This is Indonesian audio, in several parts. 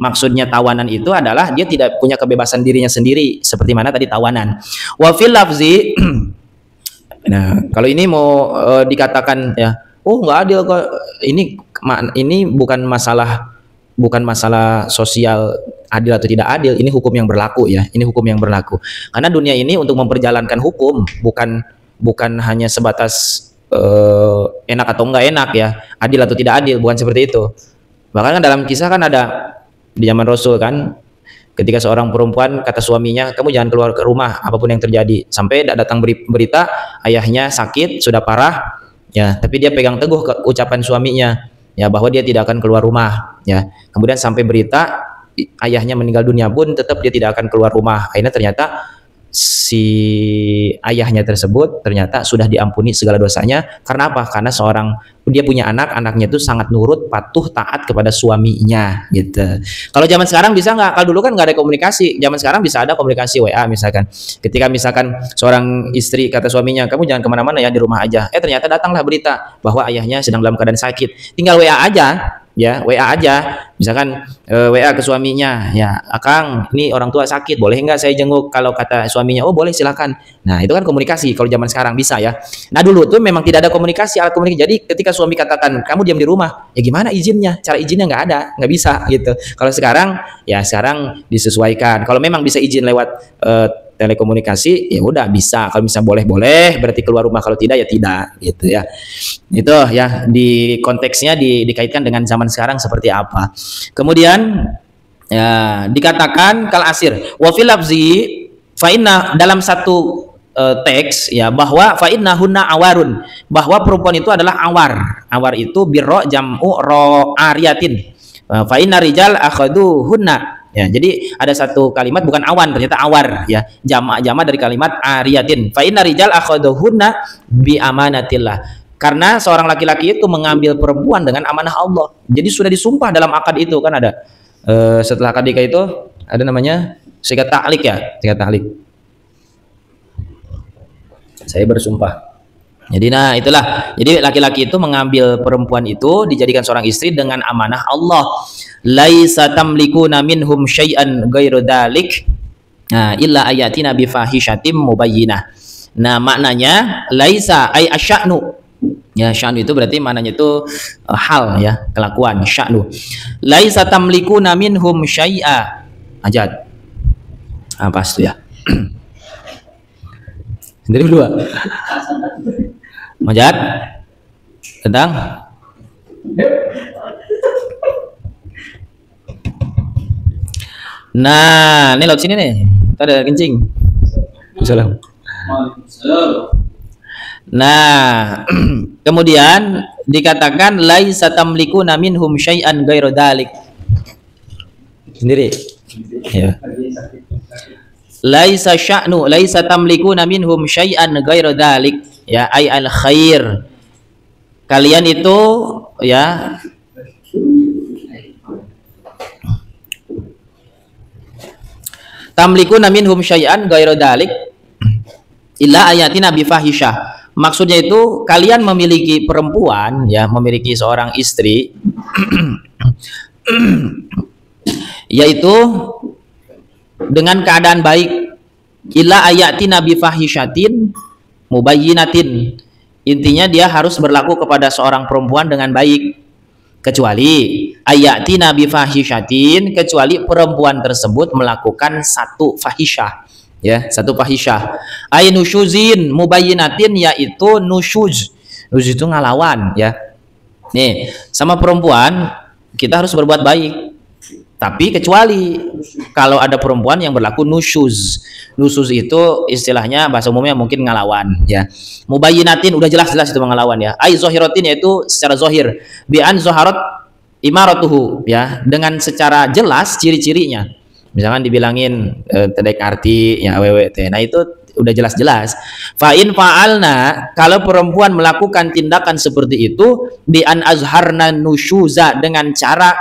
Maksudnya tawanan itu adalah dia tidak punya kebebasan dirinya sendiri, seperti mana tadi tawanan. Wa fil lafzi nah, kalau ini mau dikatakan ya, oh nggak adil kok. Ini bukan masalah sosial adil atau tidak adil. Ini hukum yang berlaku ya. Ini hukum yang berlaku. Karena dunia ini untuk memperjalankan hukum bukan hanya sebatas enak atau enggak enak ya, adil atau tidak adil, bukan seperti itu. Bahkan kan dalam kisah kan ada di zaman Rasul kan, ketika seorang perempuan kata suaminya, kamu jangan keluar ke rumah apapun yang terjadi, sampai datang berita ayahnya sakit sudah parah ya, tapi dia pegang teguh ke ucapan suaminya ya, bahwa dia tidak akan keluar rumah ya. Kemudian sampai berita ayahnya meninggal dunia pun tetap dia tidak akan keluar rumah. Akhirnya ternyata si ayahnya tersebut ternyata sudah diampuni segala dosanya. Karena apa? Karena dia punya anaknya itu sangat nurut, patuh, taat kepada suaminya gitu. Kalau zaman sekarang bisa nggak? Kalau dulu kan nggak ada komunikasi. Zaman sekarang bisa ada komunikasi WA misalkan. Ketika misalkan seorang istri kata suaminya, kamu jangan kemana-mana ya, di rumah aja. Ternyata datanglah berita bahwa ayahnya sedang dalam keadaan sakit. Tinggal WA aja. Ya, WA aja, misalkan WA ke suaminya, ya Akang, ini orang tua sakit, boleh nggak saya jenguk? Kalau kata suaminya, oh boleh silakan. Nah itu kan komunikasi. Kalau zaman sekarang bisa ya. Nah dulu tuh memang tidak ada komunikasi, alat komunikasi. Jadi ketika suami katakan kamu diam di rumah, ya gimana izinnya? Cara izinnya nggak ada, nggak bisa gitu. Kalau sekarang ya sekarang disesuaikan. Kalau memang bisa izin lewat telekomunikasi, ya udah bisa. Kalau misalnya boleh, berarti keluar rumah. Kalau tidak ya tidak gitu ya. Itu ya, di konteksnya dikaitkan dengan zaman sekarang seperti apa. Kemudian ya dikatakan kal asir wa fil lafzi fa inna, dalam satu teks ya, bahwa fa innahunna awarun, bahwa perempuan itu adalah awar. Awar itu birro jam'u ro ariyatin. Fa inna rijal akhaduhunna. Ya, jadi ada satu kalimat bukan awan, ternyata awar ya. Jama' dari kalimat ariyatin. Fa inna rijal akhaduhunna bi amanatillah. Karena seorang laki-laki itu mengambil perempuan dengan amanah Allah. Jadi sudah disumpah dalam akad itu kan ada. Setelah akad nikah itu ada namanya sigat ta'liq ya, sigat ta'liq. Saya bersumpah. Jadi nah itulah. Jadi laki-laki itu mengambil perempuan itu dijadikan seorang istri dengan amanah Allah. Laisa tamlikuna minhum syai'an ghairu dzalik. Nah, illa ayatina bi fahishatim mubayyinah. Nah, maknanya laisa ay asya'nu. Ya, sya'nu itu berarti maknanya itu hal ya, kelakuan, sya'nu. Laisa tamlikuna minhum syai'a. Ajad. Apa itu ya? Sendiri berdua. Majad. Tentang nah, ini laut sini nih. Ada kencing. Salam. Nah, kemudian dikatakan laisa tamlikuna minhum syai'an ghairu dzalik. Sendiri. Ya. Laisa sya'nu, laisa tamlikuna minhum syai'an ghairu dzalik. Ya, ay al khair. Kalian itu ya tamlikuna minhum syai'an ghairu dzalik illa ayatina bi fahisyah. Maksudnya itu kalian memiliki perempuan ya, memiliki seorang istri yaitu dengan keadaan baik, illa ayatina bi fahisyatin mubayyinatin. Intinya dia harus berlaku kepada seorang perempuan dengan baik, kecuali ayatina bi fahisyatin, kecuali perempuan tersebut melakukan satu fahisyah ya, satu fahisyah. Ay nusyuzin mubayyinatin, yaitu nusyuz. Nusyuz itu ngalawan ya. Nih, sama perempuan kita harus berbuat baik. Tapi kecuali kalau ada perempuan yang berlaku nusyuz. Nusyuz itu istilahnya bahasa umumnya mungkin ngalawan ya. Mubayyinatin udah jelas-jelas itu ngalawan ya. Ay zahiratin, yaitu secara zahir. Bi an zaharat imaratuhu ya, dengan secara jelas ciri-cirinya. Misalkan dibilangin tedek arti ya WWT. Nah itu udah jelas-jelas. Fa in fa'alna, kalau perempuan melakukan tindakan seperti itu, bi an azharna nusyuza, dengan cara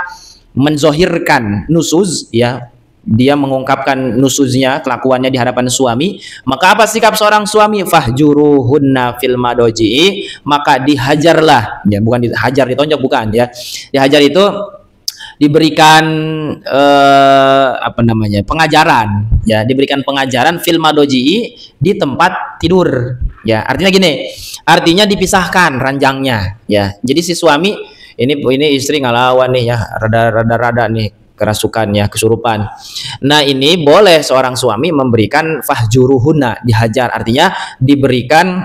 menzohirkan nusuz ya, dia mengungkapkan nusuznya, kelakuannya di hadapan suami, maka apa sikap seorang suami? Fahjuruhunna fil maka dihajarlah ya, bukan dihajar ditonjok, bukan ya. Dihajar itu diberikan apa namanya, pengajaran, ya, diberikan pengajaran fil madoji, di tempat tidur, ya. Artinya gini, artinya dipisahkan ranjangnya, ya. Jadi si suami ini istri ngelawan nih, ya, rada nih kerasukan, ya, kesurupan. Nah, ini boleh seorang suami memberikan fahjuruhunna, dihajar, artinya diberikan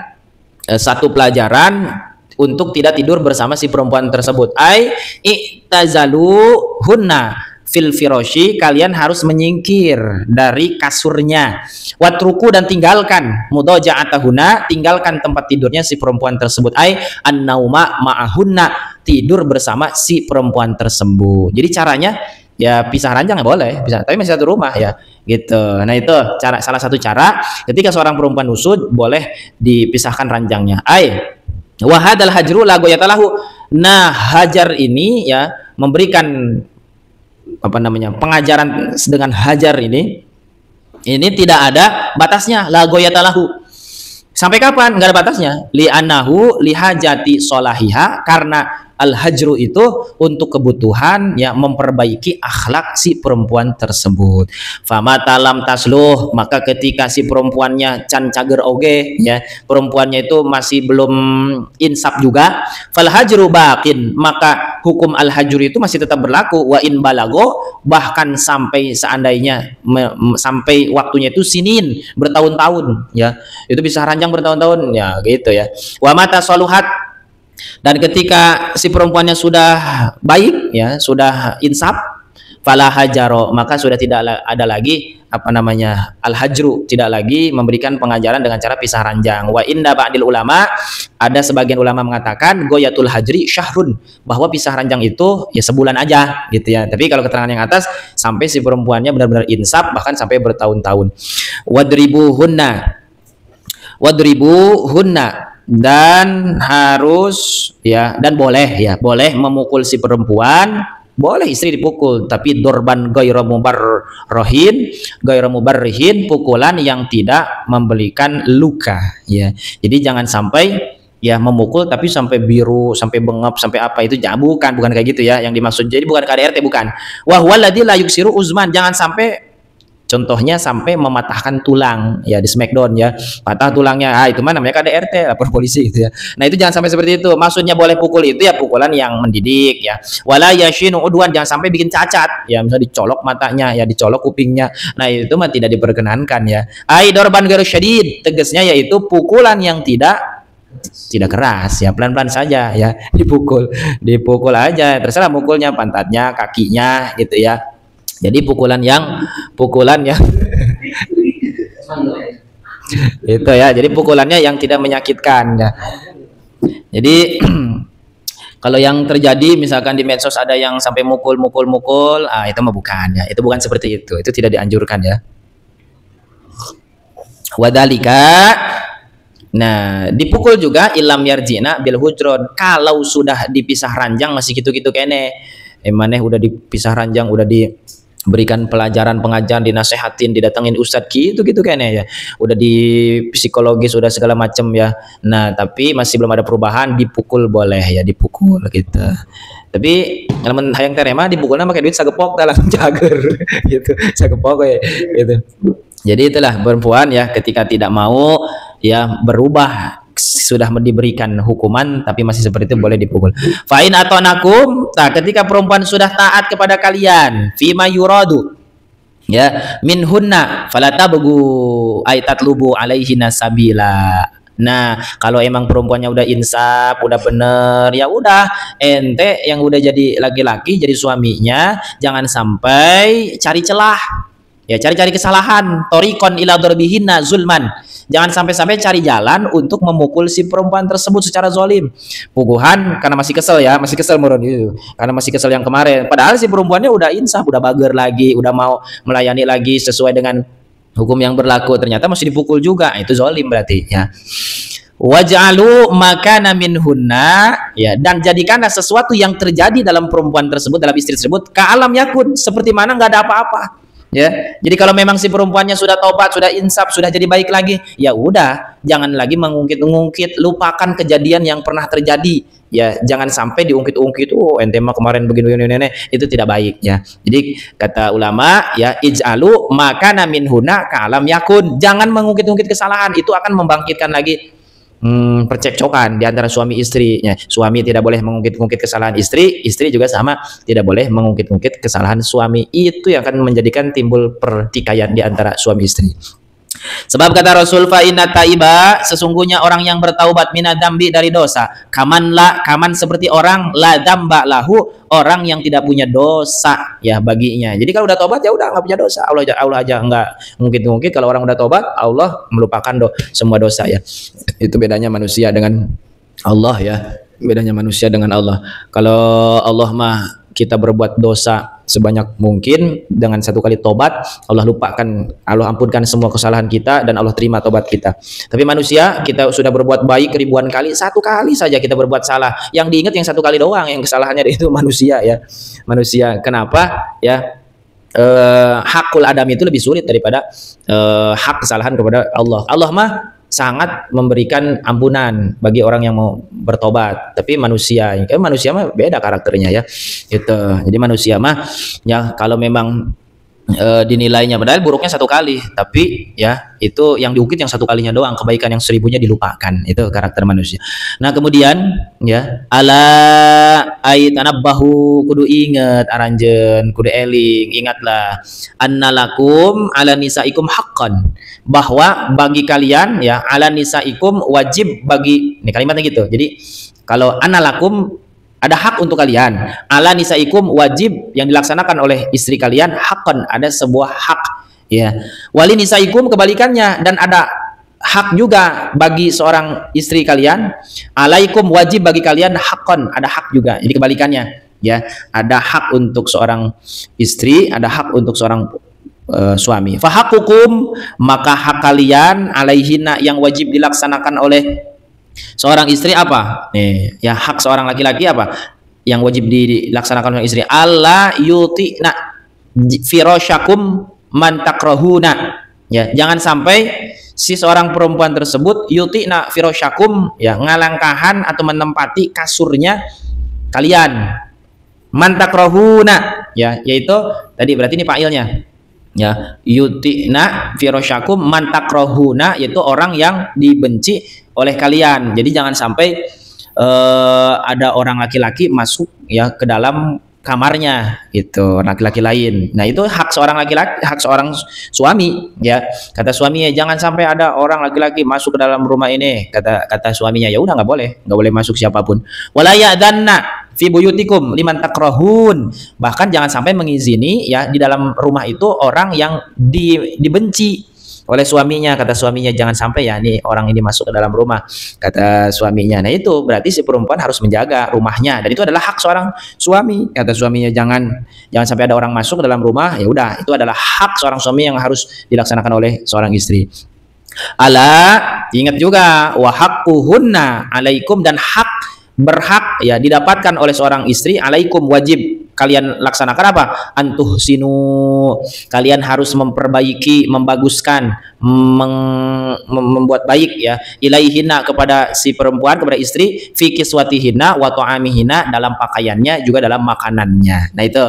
satu pelajaran untuk tidak tidur bersama si perempuan tersebut. Ai i'tazalu hunna fil firasyi, kalian harus menyingkir dari kasurnya. Watruku, dan tinggalkan mudaja'atahunna, tinggalkan tempat tidurnya si perempuan tersebut. Ai an-nauma ma'ahunna, tidur bersama si perempuan tersebut. Jadi caranya ya pisah ranjang boleh, bisa, tapi masih satu rumah, ya, gitu. Nah, itu salah satu cara ketika seorang perempuan nusud boleh dipisahkan ranjangnya. Ai wahadal hajru la goyatalahu. Nah, hajar ini, ya, memberikan apa namanya, pengajaran dengan hajar ini tidak ada batasnya, la goyatalahu. Sampai kapan? Nggak ada batasnya. Li'annahu lihajati solahiha, karena al-hajru itu untuk kebutuhan, ya, memperbaiki akhlak si perempuan tersebut. Famatalam tasluh, maka ketika si perempuannya can cager oge, ya, perempuannya itu masih belum insaf juga, fal hajru baqin, maka hukum al-hajru itu masih tetap berlaku. Wa in balago, bahkan sampai seandainya sampai waktunya itu sinin, bertahun-tahun, ya, itu bisa ranjang bertahun-tahun, ya, gitu, ya. Wa mata saluhat, dan ketika si perempuannya sudah baik, ya, sudah insaf, fala hajaro, maka sudah tidak ada lagi apa namanya, al-hajru, tidak lagi memberikan pengajaran dengan cara pisah ranjang. Wa inda ba'dil ulama, ada sebagian ulama mengatakan goyatul hajri syahrun, bahwa pisah ranjang itu ya sebulan aja, gitu, ya. Tapi kalau keterangan yang atas sampai si perempuannya benar-benar insaf, bahkan sampai bertahun-tahun. Wadribuhunna, dan harus, ya, dan boleh, ya, boleh memukul si perempuan, boleh istri dipukul, tapi dorban ghairu mubarrihin, pukulan yang tidak memberikan luka, ya. Jadi jangan sampai, ya, memukul tapi sampai biru, sampai bengap, sampai apa, itu bukan kayak gitu, ya, yang dimaksud. Jadi bukan KDRT, bukan. Wa huwaladzi la yuksiru uzman, jangan sampai contohnya sampai mematahkan tulang, ya, di smackdown, ya, patah tulangnya, itu mana namanya KDRT, lapor polisi, gitu, ya. Nah, itu jangan sampai seperti itu. Maksudnya boleh pukul itu, ya, pukulan yang mendidik, ya. Wala yashinu udwan, jangan sampai bikin cacat, ya, misalnya dicolok matanya, ya, dicolok kupingnya. Nah, itu mah tidak diperkenankan, ya. Ai dorban ghairu syadid, tegasnya yaitu pukulan yang tidak keras, ya, pelan-pelan saja, ya, dipukul aja, terserah mukulnya, pantatnya, kakinya, gitu, ya. Jadi pukulan yang itu, ya, jadi pukulannya yang tidak menyakitkan, ya. Jadi kalau yang terjadi misalkan di medsos ada yang sampai mukul, itu mah bukan, ya, itu bukan seperti itu tidak dianjurkan, ya. Wadalika, nah, dipukul juga ilam yarjina bil hujron, kalau sudah dipisah ranjang masih gitu-gitu kene, maneh udah dipisah ranjang, udah diberikan pelajaran, pengajaran, dinasehatin, didatengin ustadz, gitu kayaknya, ya, udah di psikologis, udah segala macam, ya. Nah, tapi masih belum ada perubahan, dipukul boleh, ya, dipukul, gitu. Tapi kalau hayang terema dipukulnya pakai duit sagepok, langsung cager, gitu, sagepok, ya, gitu. Jadi itulah perempuan, ya, ketika tidak mau, ya, berubah, sudah diberikan hukuman tapi masih seperti itu, boleh dipukul. Fa'in atau nakum, nah, ketika perempuan sudah taat kepada kalian, fima yuradu, ya, minhunna falatabgu aitatlubu alaihinna sabila. Nah, kalau emang perempuannya udah insaf, udah bener, ya udah, ente yang udah jadi laki-laki, jadi suaminya, jangan sampai cari celah, ya, cari kesalahan, torikon ila darbihinna zulman, jangan sampai cari jalan untuk memukul si perempuan tersebut secara zalim. Pukulan karena masih kesel murun itu, karena masih kesel yang kemarin, padahal si perempuannya udah insaf, udah bager lagi, udah mau melayani lagi sesuai dengan hukum yang berlaku, ternyata masih dipukul juga, itu zalim berarti, ya. Waj'alu makana minhunna, ya, dan jadikanlah sesuatu yang terjadi dalam perempuan tersebut, dalam istri tersebut, ka'alam yakun, seperti mana nggak ada apa-apa. Ya, jadi kalau memang si perempuannya sudah taubat, sudah insaf, sudah jadi baik lagi, ya udah, jangan lagi mengungkit-ungkit, lupakan kejadian yang pernah terjadi, ya jangan sampai diungkit-ungkit, oh ente mah kemarin begini, itu tidak baik ya. Jadi kata ulama ya, ij'alu makana min huna ka'alam yakun, jangan mengungkit-ungkit kesalahan, itu akan membangkitkan lagi percekcokan di antara suami istri. Ya, suami tidak boleh mengungkit-ungkit kesalahan istri, istri juga sama tidak boleh mengungkit-ungkit kesalahan suami. Itu yang akan menjadikan timbul pertikaian di antara suami istri. Sebab kata Rasul, fa inna taiba, sesungguhnya orang yang bertaubat minadzambi, dari dosa, kaman seperti orang la dzamba lahu, orang yang tidak punya dosa ya baginya. Jadi kalau udah tobat ya udah nggak punya dosa. Allah aja nggak mungkin kalau orang udah tobat Allah melupakan semua dosa ya. Itu bedanya manusia dengan Allah ya. Bedanya manusia dengan Allah. Kalau Allah mah kita berbuat dosa sebanyak mungkin, dengan satu kali tobat Allah lupakan, Allah ampunkan semua kesalahan kita dan Allah terima tobat kita. Tapi manusia, kita sudah berbuat baik ribuan kali, satu kali saja kita berbuat salah, yang diingat yang satu kali doang yang kesalahannya, itu manusia ya. Manusia kenapa ya, hakul adam itu lebih sulit daripada hak kesalahan kepada Allah. Allah mah sangat memberikan ampunan bagi orang yang mau bertobat. Tapi manusia mah beda karakternya ya. Gitu. Jadi manusia mah ya kalau memang dinilainya padahal buruknya satu kali, tapi ya itu yang diungkit yang satu kalinya doang, kebaikan yang seribunya dilupakan. Itu karakter manusia. Nah kemudian ya, ala aitanabbahu, kudu inget aranjen, kudu eling, ingatlah annalakum ala nisaikum haqqan, bahwa bagi kalian ya, ala nisaikum wajib bagi, ini kalimatnya gitu. Jadi kalau annalakum ada hak untuk kalian, ala nisaikum wajib yang dilaksanakan oleh istri kalian, hakon ada sebuah hak ya, wali nisaikum kebalikannya, dan ada hak juga bagi seorang istri kalian, alaikum wajib bagi kalian, hakon ada hak juga. Jadi kebalikannya ya, ada hak untuk seorang istri, ada hak untuk seorang suami. Fahakukum, maka hak kalian, alaihina yang wajib dilaksanakan oleh seorang istri apa? Nih, ya hak seorang laki-laki apa? Yang wajib dilaksanakan oleh istri, alla yutina firasyakum man takrahuna. Ya, jangan sampai si seorang perempuan tersebut yutina firasyakum, ya ngalangkahan atau menempati kasurnya kalian. Man takrahuna, ya yaitu tadi berarti ini fa'ilnya. Ya, yutina firasyakum man takrahuna, yaitu orang yang dibenci oleh kalian. Jadi jangan sampai ada orang laki-laki masuk ya ke dalam kamarnya itu laki-laki lain. Nah itu hak seorang laki-laki, hak seorang suami ya. Kata suaminya jangan sampai ada orang laki-laki masuk ke dalam rumah ini. Kata suaminya ya udah nggak boleh masuk siapapun. Wala ya'dhanna fi buyutikum liman takrahun, bahkan jangan sampai mengizini ya di dalam rumah itu orang yang dibenci oleh suaminya. Kata suaminya jangan sampai ya nih orang ini masuk ke dalam rumah, kata suaminya. Nah itu berarti si perempuan harus menjaga rumahnya, dan itu adalah hak seorang suami. Kata suaminya jangan sampai ada orang masuk ke dalam rumah, ya udah itu adalah hak seorang suami yang harus dilaksanakan oleh seorang istri. Ala, ingat juga, wa haqquhunna alaikum, dan hak berhak ya didapatkan oleh seorang istri, alaikum wajib kalian laksanakan apa? Antuhsinu, kalian harus memperbaiki, membaguskan, membuat baik ya, ilaihina kepada si perempuan, kepada istri, fi kiswatihina wa ta'amihina, dalam pakaiannya juga dalam makanannya. Nah itu.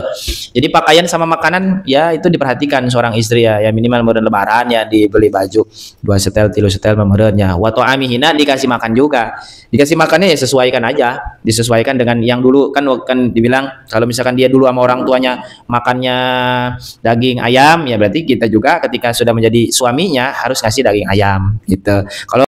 Jadi pakaian sama makanan ya itu diperhatikan seorang istri ya, ya minimal model lebaran ya dibeli baju 2 setel 3 setel memeureunnya. Wa ta'amihina dikasih makan juga. Dikasih makannya ya sesuaikan aja, disesuaikan dengan yang dulu kan dibilang kalau misalkan dia dulu sama orang tuanya makannya daging ayam, ya berarti kita juga ketika sudah menjadi suaminya harus ngasih daging ayam gitu. Kalau